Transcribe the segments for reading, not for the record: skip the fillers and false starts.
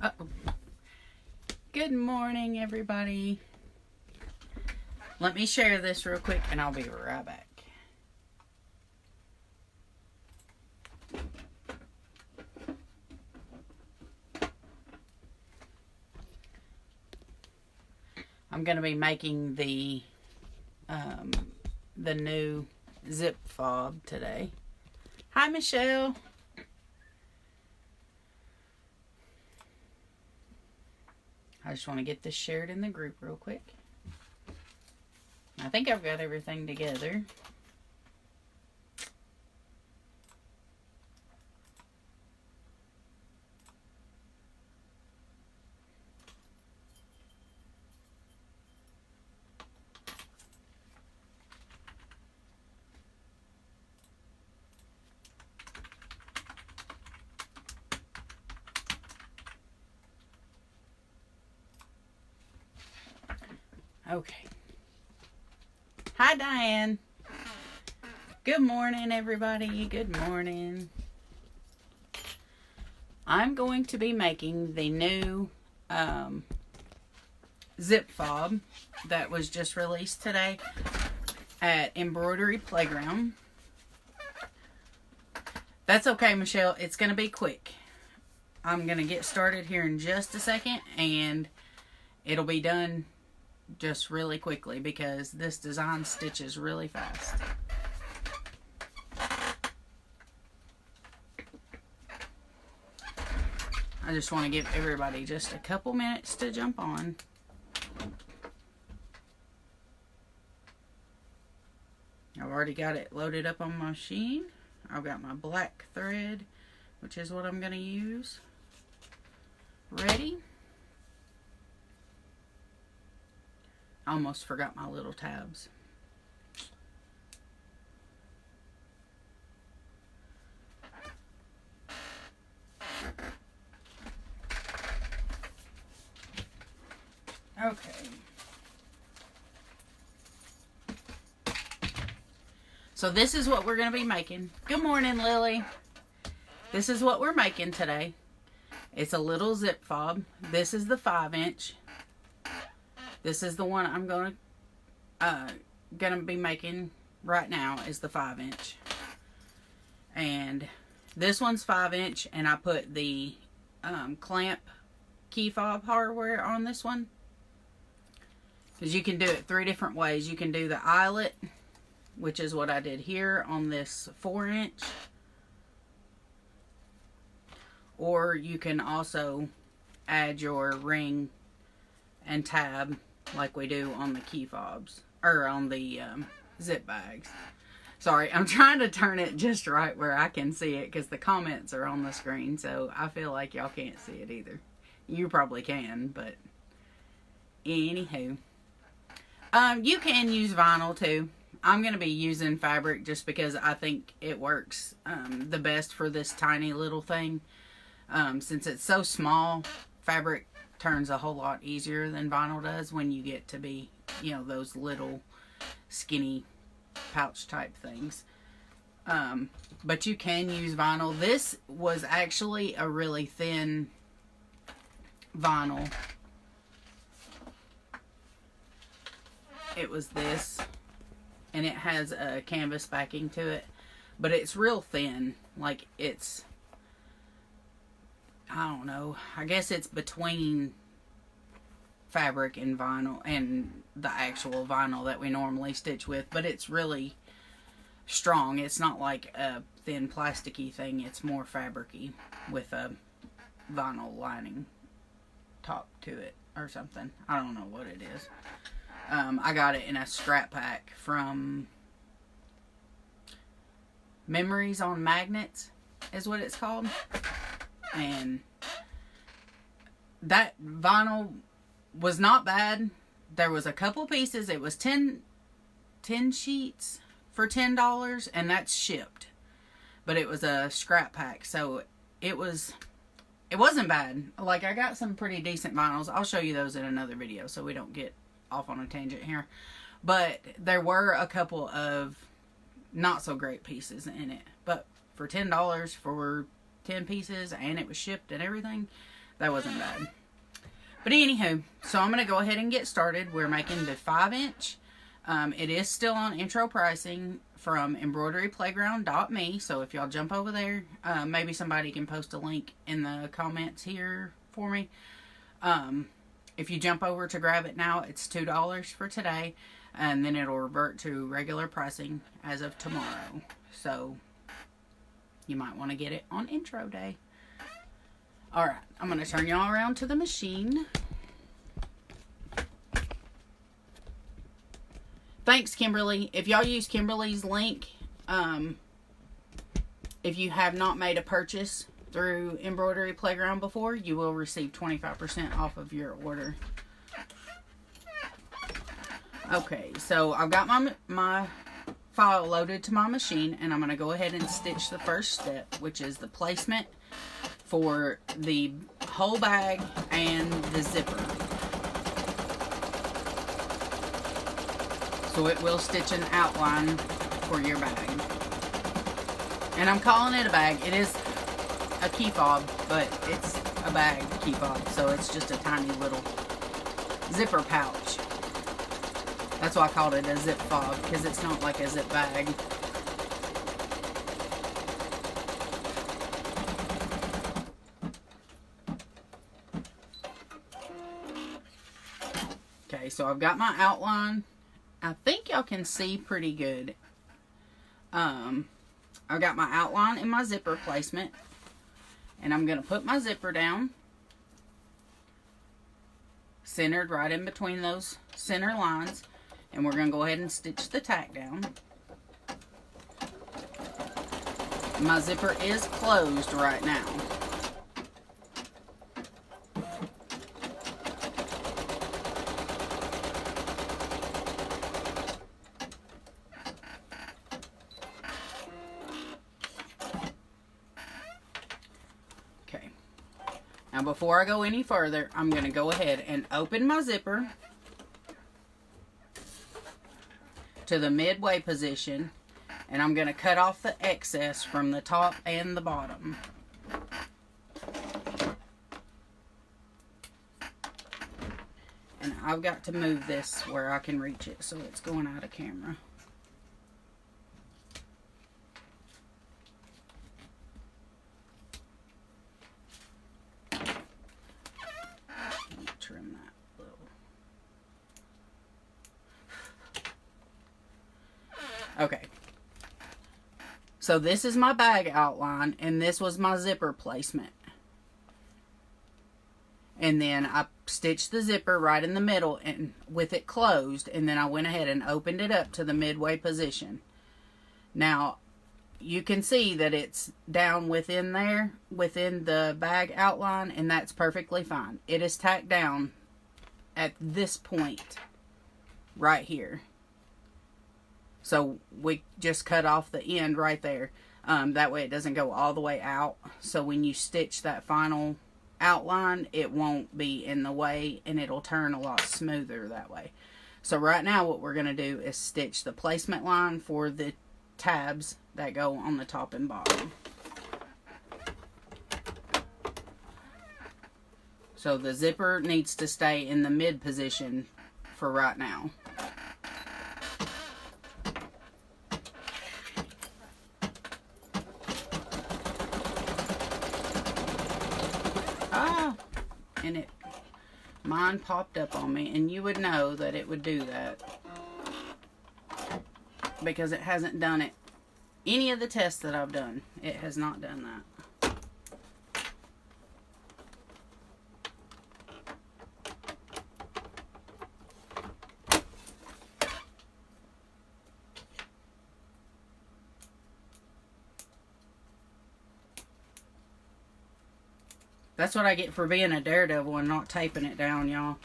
Uh-oh. Good morning, everybody. Let me share this real quick and I'll be right back. I'm going to be making the new zip fob today. Hi, Michelle. I just want to get this shared in the group real quick. I think I've got everything together. Okay. Hi, Diane. Good morning, everybody. Good morning. I'm going to be making the new zip fob that was just released today at Embroidery Playground. That's okay, Michelle. It's going to be quick. I'm going to get started here in just a second, and it'll be done just really quickly because this design stitches really fast. I just want to give everybody just a couple minutes to jump on. I've already got it loaded up on my machine. I've got my black thread, which is what I'm going to use, ready. I almost forgot my little tabs. Okay. So this is what we're going to be making. Good morning, Lily. This is what we're making today. It's a little zip fob. This is the 5-inch. This is the one I'm gonna be making right now, is the 5-inch. And this one's 5-inch, and I put the clamp key fob hardware on this one. Because you can do it 3 different ways. You can do the eyelet, which is what I did here on this 4-inch. Or you can also add your ring and tab like we do on the key fobs, or on the zip bags. Sorry, I'm trying to turn it just right where I can see it because the comments are on the screen, so I feel like y'all can't see it either. You probably can, but anywho. You can use vinyl too. I'm going to be using fabric just because I think it works the best for this tiny little thing. Since it's so small, fabric turns a whole lot easier than vinyl does when you get to be, you know, those little skinny pouch type things. But you can use vinyl. This was actually a really thin vinyl. It was this, and it has a canvas backing to it, but it's real thin. Like, it's, I don't know, I guess it's between fabric and vinyl and the actual vinyl that we normally stitch with, but it's really strong. It's not like a thin plasticky thing. It's more fabricy with a vinyl lining top to it or something. I don't know what it is. I got it in a scrap pack from Memories on Magnets is what it's called. And that vinyl was not bad. There was a couple pieces. It was 10 sheets for $10, and that's shipped. But it was a scrap pack, so it wasn't bad. Like, I got some pretty decent vinyls. I'll show you those in another video so we don't get off on a tangent here. But there were a couple of not so great pieces in it. But for $10 for 10 pieces, and it was shipped and everything, that wasn't bad. But anywho, so I'm going to go ahead and get started. We're making the 5-inch. It is still on intro pricing from embroideryplayground.me. So if y'all jump over there, maybe somebody can post a link in the comments here for me. If you jump over to grab it now, it's $2 for today. And then it'll revert to regular pricing as of tomorrow. So you might want to get it on intro day. Alright, I'm going to turn y'all around to the machine. Thanks, Kimberly. If y'all use Kimberly's link, if you have not made a purchase through Embroidery Playground before, you will receive 25% off of your order. Okay, so I've got my file loaded to my machine, and I'm going to go ahead and stitch the first step, which is the placement for the whole bag and the zipper. So it will stitch an outline for your bag. And I'm calling it a bag. It is a key fob, but it's a bag key fob, so it's just a tiny little zipper pouch. That's why I called it a zip fob, because it's not like a zip bag. Okay, so I've got my outline. I think y'all can see pretty good. I've got my outline and my zipper placement. And I'm going to put my zipper down, centered right in between those center lines. And we're going to go ahead and stitch the tack down. My zipper is closed right now. Okay. Now before I go any further, I'm going to go ahead and open my zipper to the midway position, and I'm going to cut off the excess from the top and the bottom. And I've got to move this where I can reach it, so it's going out of camera. Trim that a little. Okay, so this is my bag outline, and this was my zipper placement. And then I stitched the zipper right in the middle and with it closed, and then I went ahead and opened it up to the midway position. Now, you can see that it's down within there, within the bag outline, and that's perfectly fine. It is tacked down at this point right here. So we just cut off the end right there. That way it doesn't go all the way out. So when you stitch that final outline, it won't be in the way, and it'll turn a lot smoother that way. So right now what we're going to do is stitch the placement line for the tabs that go on the top and bottom. So the zipper needs to stay in the mid position for right now. And mine popped up on me, and you would know that it would do that because it hasn't done it. Any of the tests that I've done, it has not done that. That's what I get for being a daredevil and not taping it down, y'all.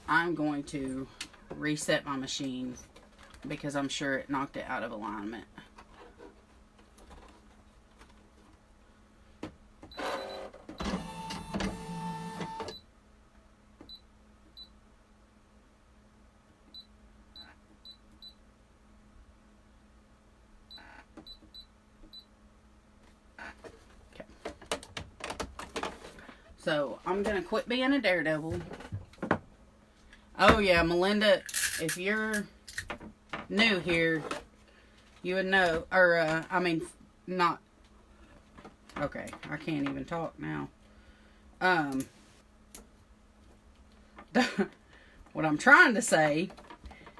I'm going to reset my machine because I'm sure it knocked it out of alignment. So I'm going to quit being a daredevil. Oh yeah, Melinda, if you're new here, you would know, or I mean, not, okay, I can't even talk now. What I'm trying to say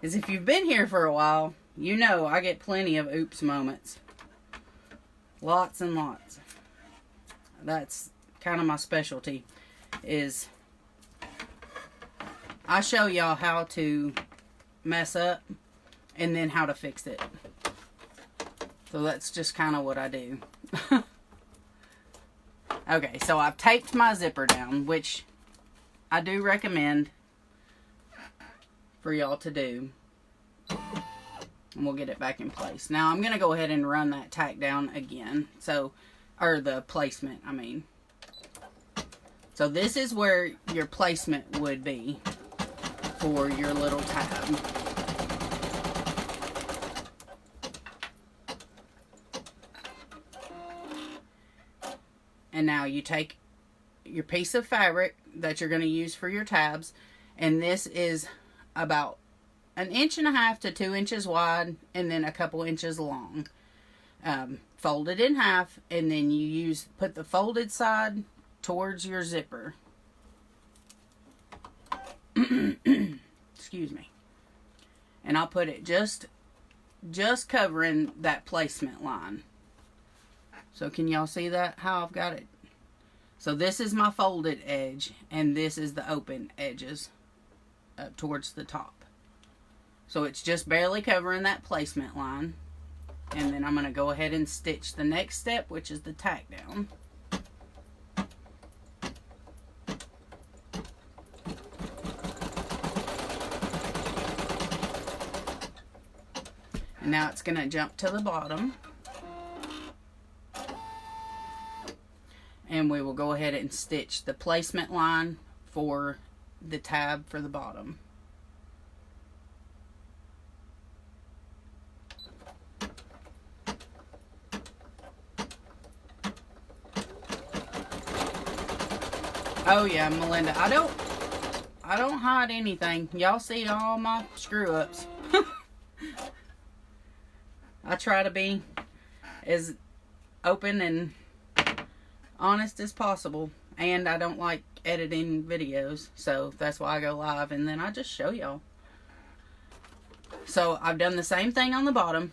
is if you've been here for a while, you know I get plenty of oops moments. Lots and lots. That's kind of my specialty, is I show y'all how to mess up and then how to fix it. So that's just kind of what I do. Okay, so I've taped my zipper down, which I do recommend for y'all to do. And we'll get it back in place. Now I'm going to go ahead and run that tack down again. So, or the placement, I mean. So this is where your placement would be for your little tab. And now you take your piece of fabric that you're going to use for your tabs, and this is about 1.5 to 2 inches wide, and then a couple inches long. Fold it in half, and then you put the folded side towards your zipper. Excuse me. And I'll put it just covering that placement line. So can y'all see that, how I've got it? So this is my folded edge, and this is the open edges up towards the top. So it's just barely covering that placement line. And then I'm going to go ahead and stitch the next step, which is the tack down. And now it's going to jump to the bottom. And we will go ahead and stitch the placement line for the tab for the bottom. Oh yeah, Melinda, I don't hide anything. Y'all see all my screw ups. I try to be as open and honest as possible, and I don't like editing videos, so that's why I go live and then I just show y'all. So I've done the same thing on the bottom.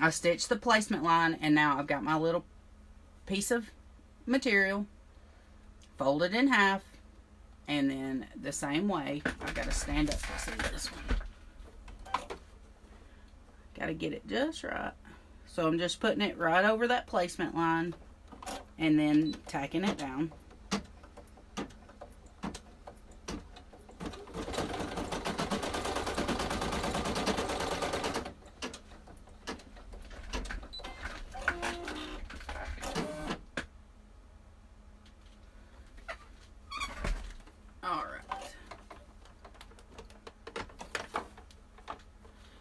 I stitched the placement line, and now I've got my little piece of material folded in half, and then the same way, I've got to stand up to see this one. Got to get it just right. So I'm just putting it right over that placement line and then tacking it down.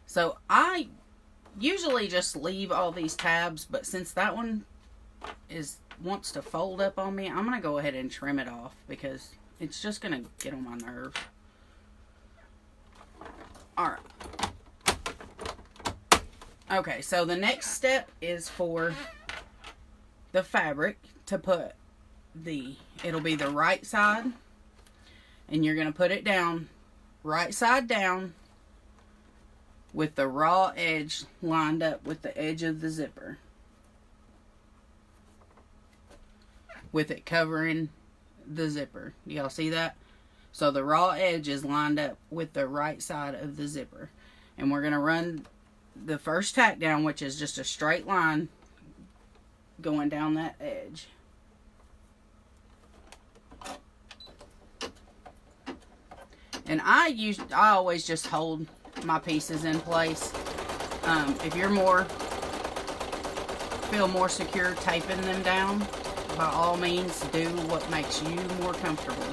So I usually just leave all these tabs, but since that one wants to fold up on me, I'm going to go ahead and trim it off because it's just going to get on my nerves. Alright. Okay, so the next step is for the fabric to put it'll be the right side, and you're going to put it down, right side down, with the raw edge lined up with the edge of the zipper, with it covering the zipper. Y'all see that? So the raw edge is lined up with the right side of the zipper, and we're going to run the first tack down, which is just a straight line going down that edge. And I always just hold my pieces in place. If you're feel more secure taping them down, by all means do what makes you more comfortable.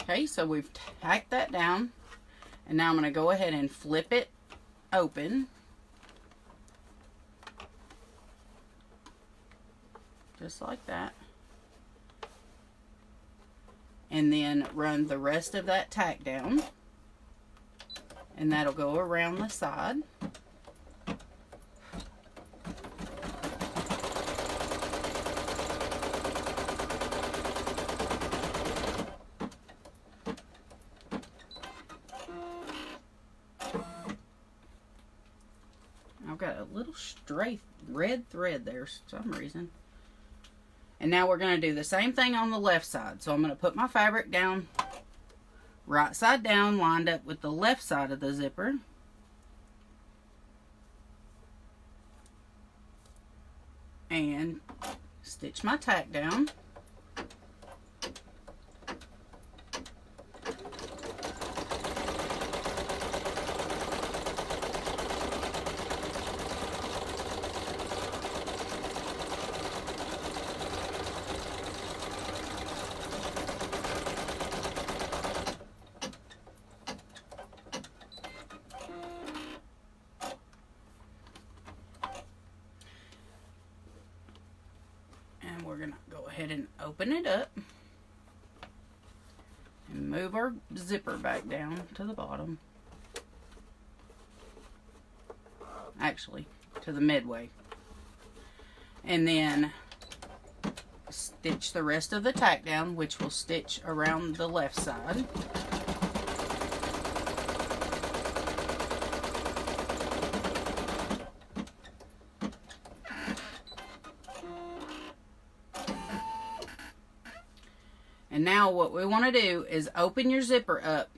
Okay, so we've tacked that down, And now I'm going to go ahead and flip it open. Just like that. And then run the rest of that tack down. And that'll go around the side. I've got a little stray red thread there for some reason. And now we're going to do the same thing on the left side. So I'm going to put my fabric down, right side down, lined up with the left side of the zipper. And stitch my tack down. We're going to go ahead and open it up and move our zipper back down to the bottom. Actually, to the midway. And then stitch the rest of the tack down, which will stitch around the left side. And now what we want to do is open your zipper up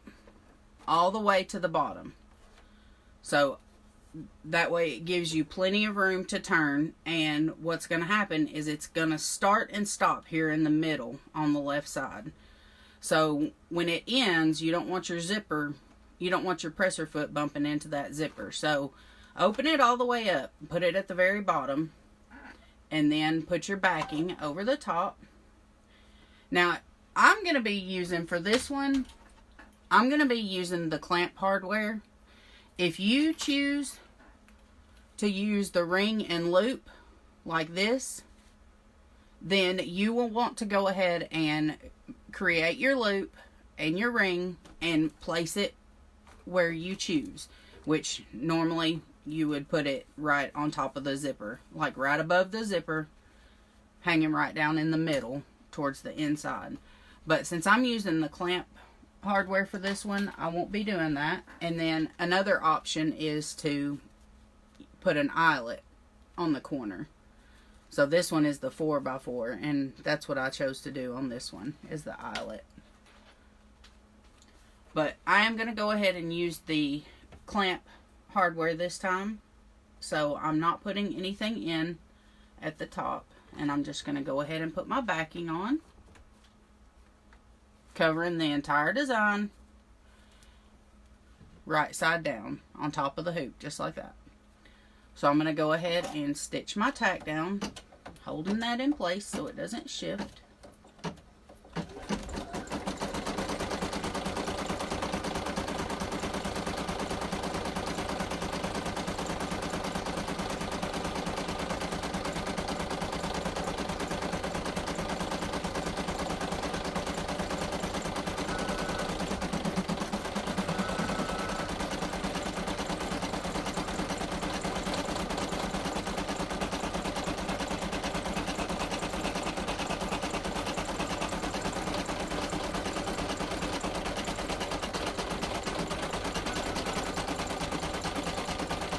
all the way to the bottom. So that way it gives you plenty of room to turn. And what's going to happen is it's going to start and stop here in the middle on the left side. So when it ends, you don't want your zipper, you don't want your presser foot bumping into that zipper. So open it all the way up, put it at the very bottom, and then put your backing over the top. Now, I'm going to be using, for this one, I'm going to be using the clamp hardware. If you choose to use the ring and loop like this, then you will want to go ahead and create your loop and your ring and place it where you choose, which normally you would put it right on top of the zipper, like right above the zipper, hanging right down in the middle towards the inside. But since I'm using the clamp hardware for this one, I won't be doing that. And then another option is to put an eyelet on the corner. So this one is the 4x4, and that's what I chose to do on this one, is the eyelet. But I am going to go ahead and use the clamp hardware this time. So I'm not putting anything in at the top. And I'm just going to go ahead and put my backing on, covering the entire design right side down on top of the hoop, just like that. So I'm going to go ahead and stitch my tack down, holding that in place so it doesn't shift.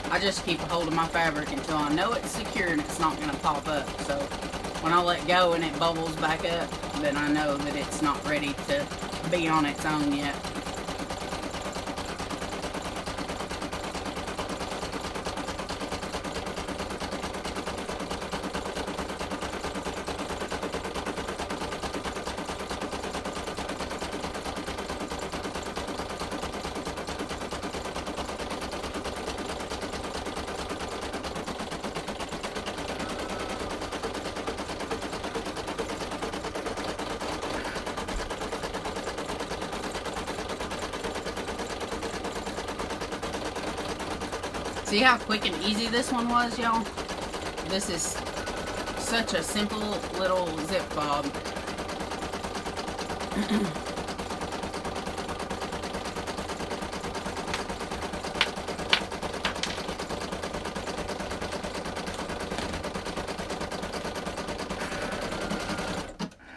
I just keep a hold of my fabric until I know it's secure and it's not going to pop up. So when I let go and it bubbles back up, then I know that it's not ready to be on its own yet. See how quick and easy this one was, y'all? This is such a simple little zip fob.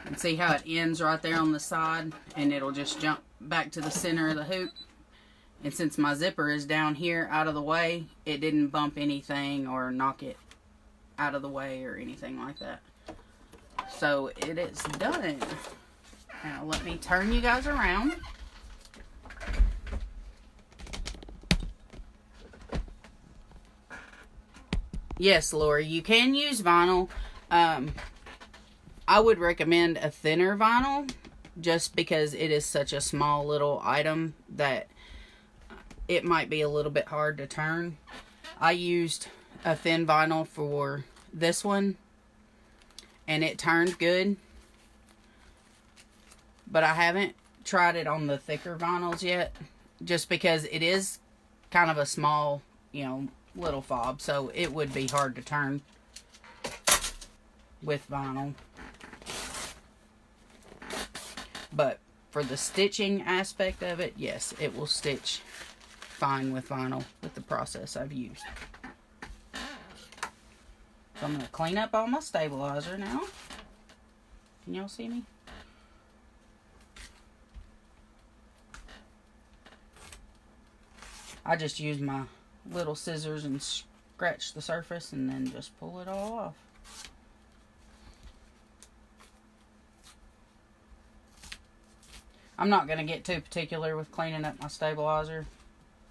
And see how it ends right there on the side, and it'll just jump back to the center of the hoop. And since my zipper is down here out of the way, it didn't bump anything or knock it out of the way or anything like that. So it is done. Now let me turn you guys around. Yes, Lori, you can use vinyl. I would recommend a thinner vinyl just because it is such a small little item that it might be a little bit hard to turn. I used a thin vinyl for this one, and it turned good. But I haven't tried it on the thicker vinyls yet, just because it is kind of a small, you know, little fob, so it would be hard to turn with vinyl. But for the stitching aspect of it, yes, it will stitch fine with vinyl with the process I've used. So I'm going to clean up all my stabilizer now. Can y'all see me? I just use my little scissors and scratch the surface and then just pull it all off. I'm not going to get too particular with cleaning up my stabilizer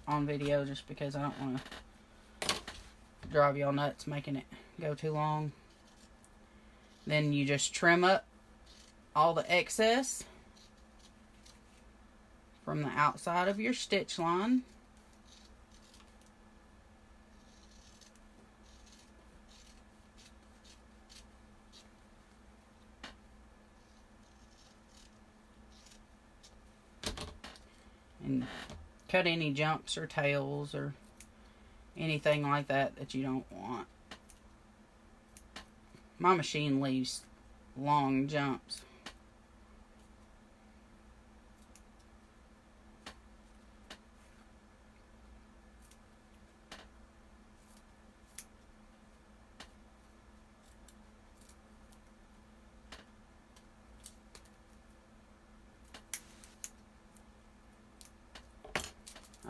on video just because I don't want to drive y'all nuts making it go too long. Then you just trim up all the excess from the outside of your stitch line. And cut any jumps or tails or anything like that that you don't want. My machine leaves long jumps.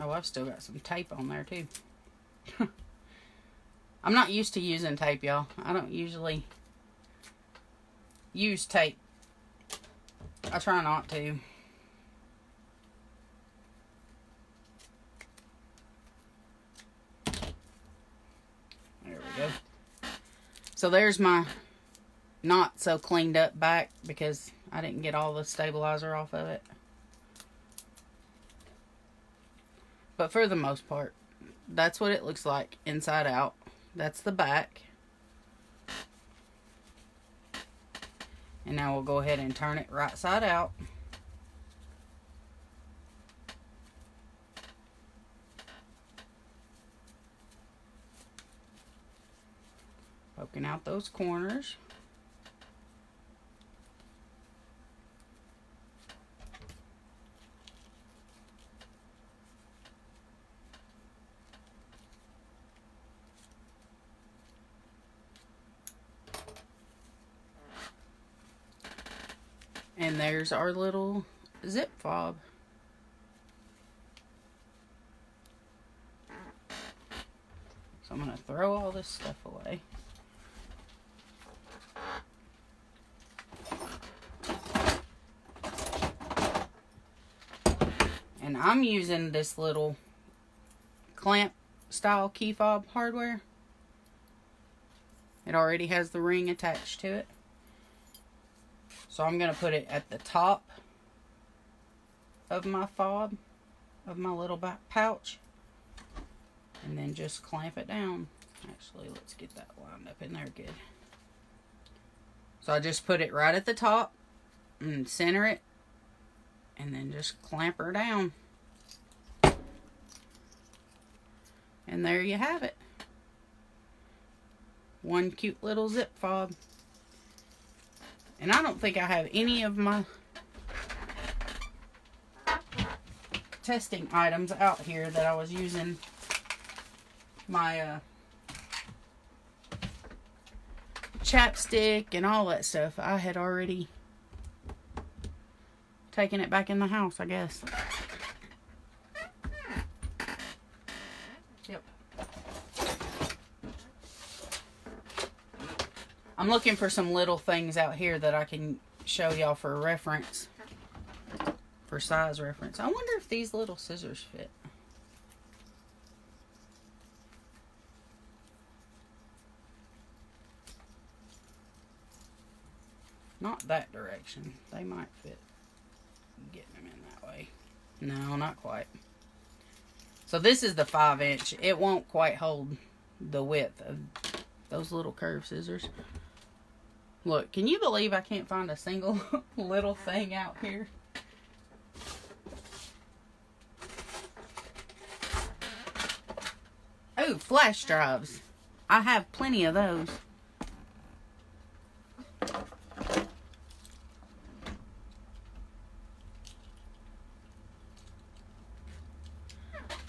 Oh, I've still got some tape on there too. I'm not used to using tape, y'all. I don't usually use tape. I try not to. There we go. So there's my not so cleaned up back because I didn't get all the stabilizer off of it. But for the most part, that's what it looks like inside out. That's the back. And now we'll go ahead and turn it right side out. Poking out those corners. And there's our little zip fob. So I'm going to throw all this stuff away. And I'm using this little clamp style key fob hardware. It already has the ring attached to it. So I'm going to put it at the top of my fob, of my little back pouch, and then just clamp it down. Actually, let's get that lined up in there good. So I just put it right at the top and center it, and then just clamp her down. And there you have it. One cute little zip fob. And I don't think I have any of my testing items out here that I was using my chapstick and all that stuff. I had already taken it back in the house, I guess. Yep. I'm looking for some little things out here that I can show y'all for reference. For size reference. I wonder if these little scissors fit. Not that direction. They might fit. Getting them in that way. No, not quite. So this is the 5-inch. It won't quite hold the width of those little curved scissors. Look, can you believe I can't find a single little thing out here? Oh, flash drives. I have plenty of those.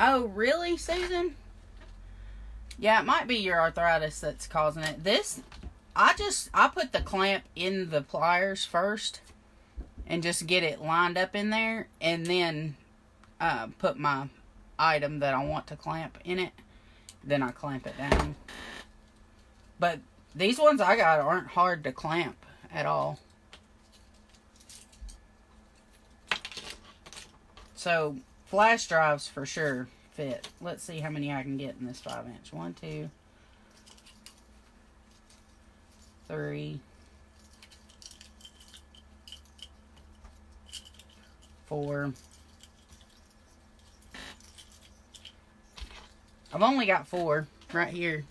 Oh, really, Susan? Yeah, it might be your arthritis that's causing it. This, I put the clamp in the pliers first and just get it lined up in there, and then put my item that I want to clamp in it. Then I clamp it down. But these ones I got aren't hard to clamp at all. So flash drives for sure fit. Let's see how many I can get in this 5-inch. 1, 2, 3, 4. I've only got 4 right here.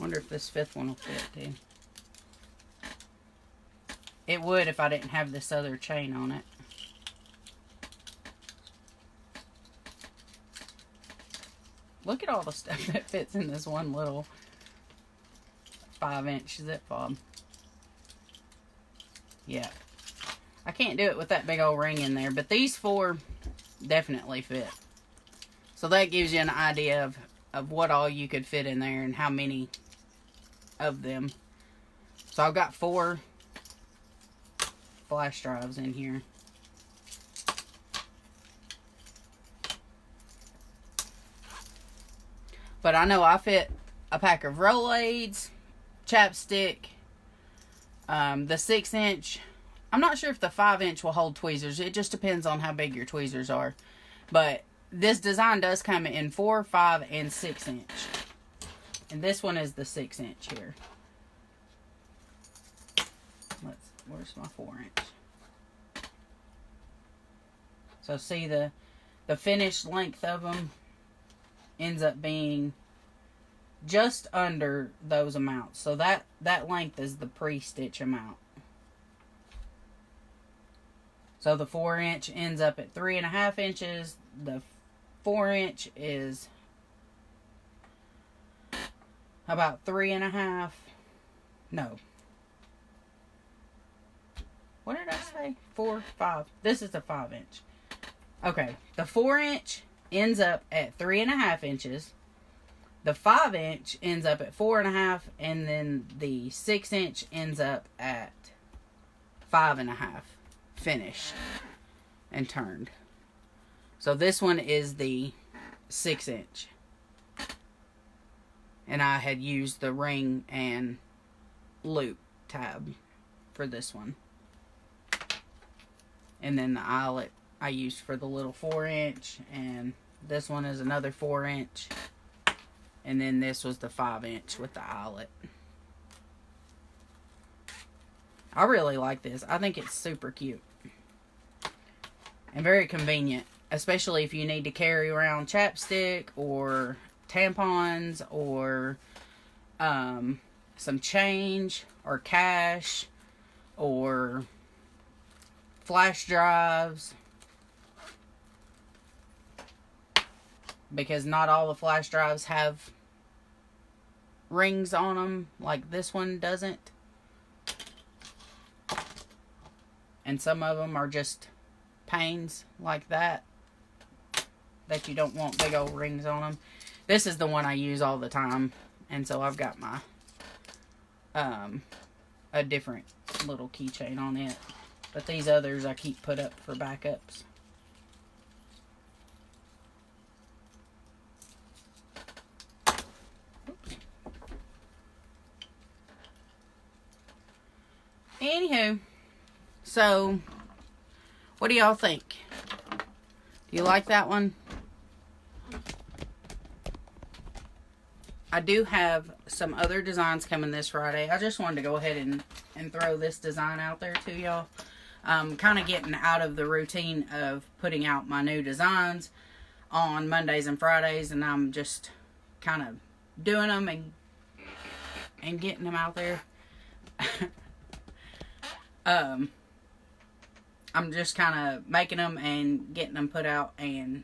Wonder if this 5th one will fit too. It would if I didn't have this other chain on it. Look at all the stuff that fits in this one little 5-inch zip fob. Yeah. I can't do it with that big old ring in there, but these 4 definitely fit. So that gives you an idea of what all you could fit in there and how many of them. So I've got 4 flash drives in here. But I know I fit a pack of Rolaids, chapstick, the 6-inch. I'm not sure if the 5-inch will hold tweezers. It just depends on how big your tweezers are. But this design does come in 4, 5, and 6-inch. And this one is the 6-inch here. Where's my 4-inch? So see the finished length of them ends up being just under those amounts. So that length is the pre-stitch amount. So the 4-inch ends up at 3.5 inches. The 4-inch is about 3.5. No. What did I say? 4, 5. This is the 5-inch. Okay. The 4-inch ends up at 3.5 inches. The 5-inch ends up at 4.5. And then the 6-inch ends up at 5.5. Finished and turned. So this one is the 6-inch. And I had used the ring and loop tab for this one. And then the eyelet I used for the little 4-inch. And this one is another 4-inch. And then this was the 5-inch with the eyelet. I really like this. I think it's super cute. And very convenient. Especially if you need to carry around chapstick or tampons or some change or cash or flash drives. because not all the flash drives have rings on them like this one doesn't. And some of them are just panes like that you don't want big old rings on them. This is the one I use all the time, and so I've got my a different little keychain on it. But these others I keep put up for backups. Oops. Anywho, so what do y'all think? Do you like that one? I do have some other designs coming this Friday. I just wanted to go ahead and throw this design out there to y'all. Kind of getting out of the routine of putting out my new designs on Mondays and Fridays, and I'm just kind of doing them and getting them out there. I'm just kind of making them and getting them put out and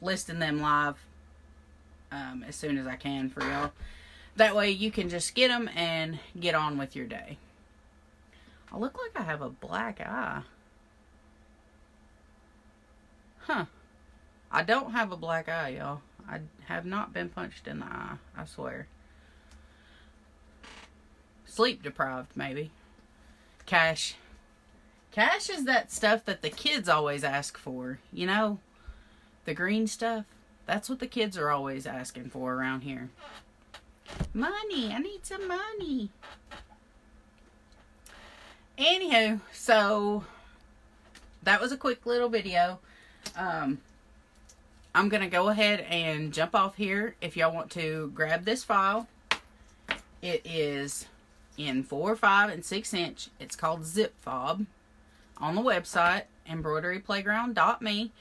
listing them live as soon as I can for y'all. That way you can just get them and get on with your day. I look like I have a black eye. Huh. I don't have a black eye, y'all. I have not been punched in the eye, I swear. Sleep deprived, maybe. Cash. Cash is that stuff that the kids always ask for. You know? The green stuff. That's what the kids are always asking for around here. Money. I need some money. Anywho, so that was a quick little video. I'm going to go ahead and jump off here. If y'all want to grab this file, it is in 4, 5, and 6 inch. It's called Zip Fob on the website, embroideryplayground.me.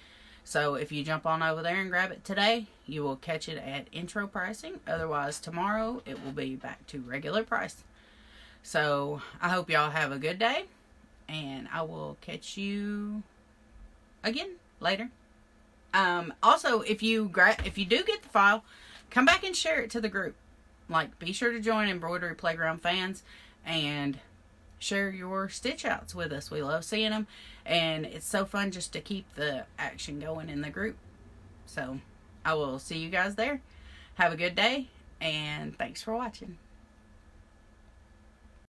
So if you jump on over there and grab it today, you will catch it at intro pricing. Otherwise, tomorrow it will be back to regular price. So I hope y'all have a good day, and I will catch you again later. Also, if you do get the file, come back and share it to the group. Like, be sure to join Embroidery Playground fans and share your stitch outs with us. We love seeing them, and it's so fun just to keep the action going in the group. So I will see you guys there. Have a good day, and thanks for watching.